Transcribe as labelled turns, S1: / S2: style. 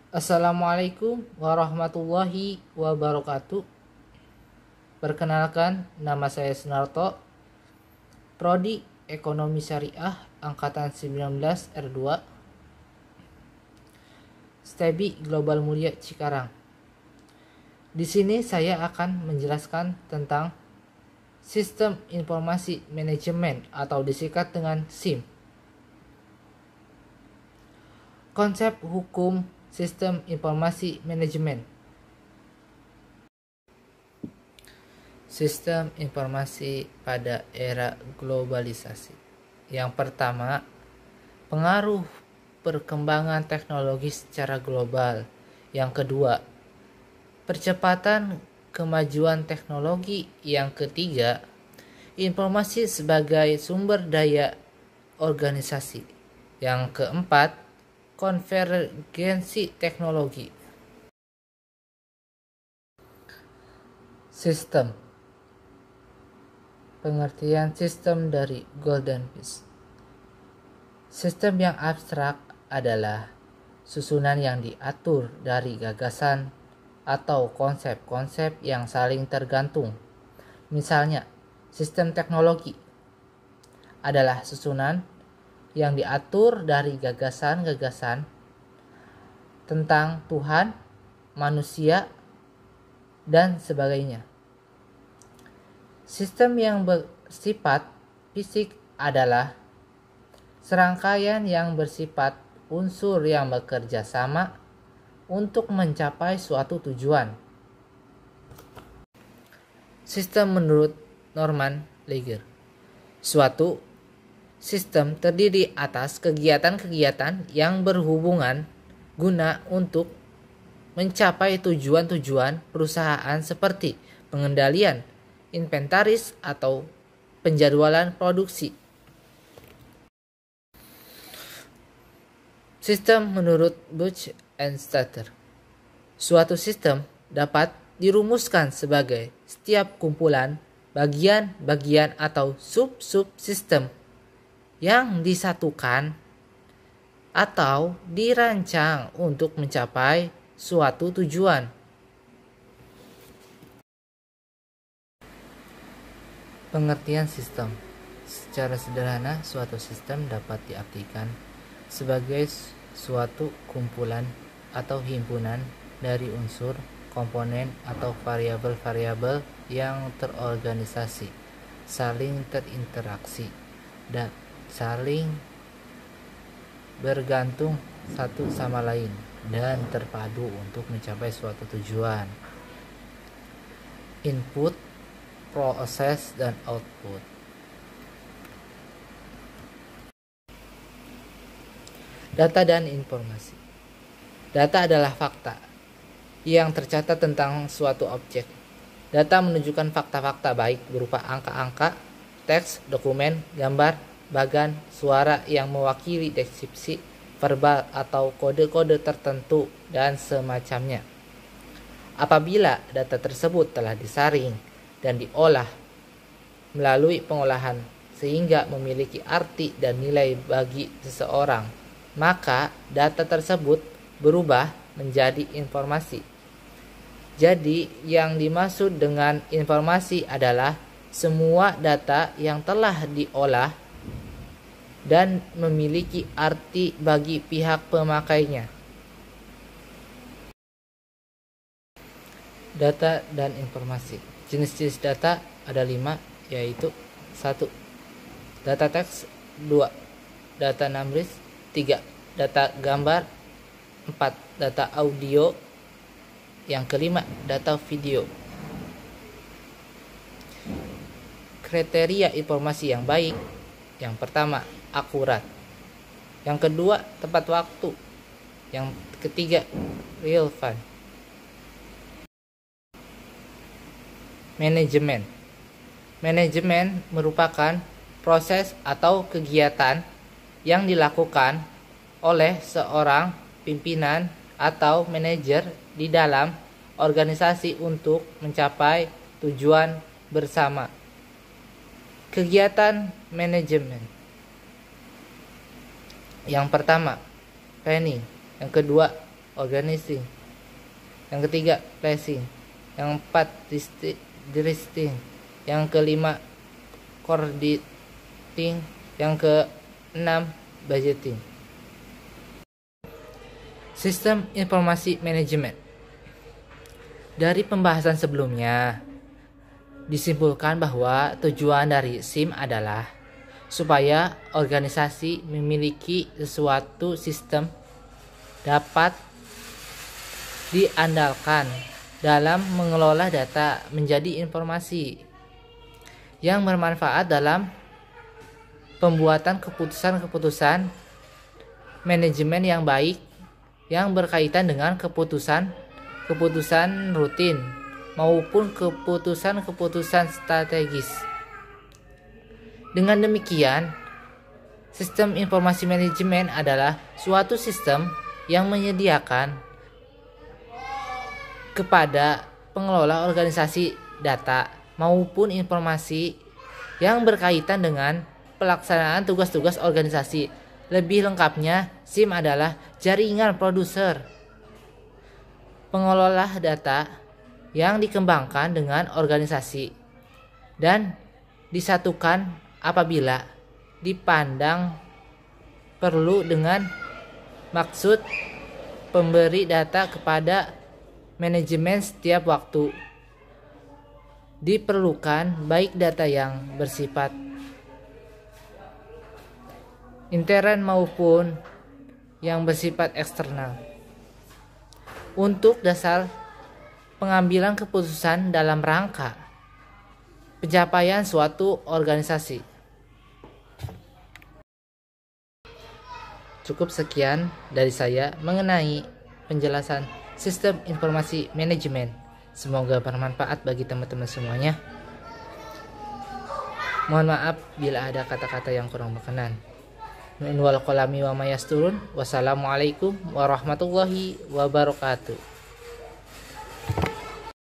S1: Assalamualaikum warahmatullahi wabarakatuh. Perkenalkan, nama saya Sunarto, Prodi Ekonomi Syariah Angkatan 19 R2, STEBI Global Mulia Cikarang. Di sini saya akan menjelaskan tentang Sistem Informasi Manajemen atau disingkat dengan SIM. Konsep hukum Sistem Informasi Manajemen. Sistem informasi pada era globalisasi. Yang pertama, pengaruh perkembangan teknologi secara global. Yang kedua, percepatan kemajuan teknologi. Yang ketiga, informasi sebagai sumber daya organisasi. Yang keempat, konvergensi teknologi. Sistem. Pengertian sistem dari Golden Fish. Sistem yang abstrak adalah susunan yang diatur dari gagasan atau konsep-konsep yang saling tergantung. Misalnya, sistem teknologi adalah susunan yang diatur dari gagasan-gagasan tentang Tuhan, manusia, dan sebagainya. Sistem yang bersifat fisik adalah serangkaian yang bersifat unsur yang bekerja sama untuk mencapai suatu tujuan. Sistem menurut Norman Lager. Suatu sistem terdiri atas kegiatan-kegiatan yang berhubungan guna untuk mencapai tujuan-tujuan perusahaan seperti pengendalian inventaris atau penjadwalan produksi. Sistem menurut Buch and Stater. Suatu sistem dapat dirumuskan sebagai setiap kumpulan bagian-bagian atau sub-sub-sistem yang disatukan atau dirancang untuk mencapai suatu tujuan. Pengertian sistem. Secara sederhana, suatu sistem dapat diartikan sebagai suatu kumpulan atau himpunan dari unsur, komponen, atau variabel-variabel yang terorganisasi, saling terinteraksi, dan saling bergantung satu sama lain dan terpadu untuk mencapai suatu tujuan. Input, proses, dan output. Data dan informasi. Data adalah fakta yang tercatat tentang suatu objek. Data menunjukkan fakta-fakta baik berupa angka-angka, teks, dokumen, gambar, bagan, suara yang mewakili deskripsi verbal atau kode-kode tertentu dan semacamnya. Apabila data tersebut telah disaring dan diolah melalui pengolahan sehingga memiliki arti dan nilai bagi seseorang, maka data tersebut berubah menjadi informasi. Jadi, yang dimaksud dengan informasi adalah semua data yang telah diolah dan memiliki arti bagi pihak pemakainya. Data dan informasi. Jenis-jenis data ada 5, yaitu 1. Data teks. 2. Data numeris. 3. Data gambar. 4. Data audio. Yang kelima, data video. Kriteria informasi yang baik. Yang pertama, akurat. Yang kedua, tepat waktu. Yang ketiga, relevan. Manajemen. Manajemen merupakan proses atau kegiatan yang dilakukan oleh seorang pimpinan atau manajer di dalam organisasi untuk mencapai tujuan bersama. Kegiatan manajemen. Yang pertama, planning. Yang kedua, organizing. Yang ketiga, placing. Yang keempat, districting. Yang kelima, coordinating. Yang keenam, budgeting. Sistem informasi manajemen. Dari pembahasan sebelumnya, disimpulkan bahwa tujuan dari SIM adalah supaya organisasi memiliki sesuatu sistem dapat diandalkan dalam mengelola data menjadi informasi yang bermanfaat dalam pembuatan keputusan-keputusan manajemen yang baik yang berkaitan dengan keputusan rutin maupun keputusan strategis. Dengan demikian, sistem informasi manajemen adalah suatu sistem yang menyediakan kepada pengelola organisasi data maupun informasi yang berkaitan dengan pelaksanaan tugas-tugas organisasi. Lebih lengkapnya, SIM adalah jaringan produser pengelola data yang dikembangkan dengan organisasi dan disatukan apabila dipandang perlu dengan maksud pemberi data kepada manajemen setiap waktu. Diperlukan baik data yang bersifat intern maupun yang bersifat eksternal untuk dasar pengambilan keputusan dalam rangka pencapaian suatu organisasi. Cukup sekian dari saya mengenai penjelasan sistem informasi manajemen. Semoga bermanfaat bagi teman-teman semuanya. Mohon maaf bila ada kata-kata yang kurang berkenan. Min wal qalami wa mayasturun. Wassalamualaikum warahmatullahi wabarakatuh.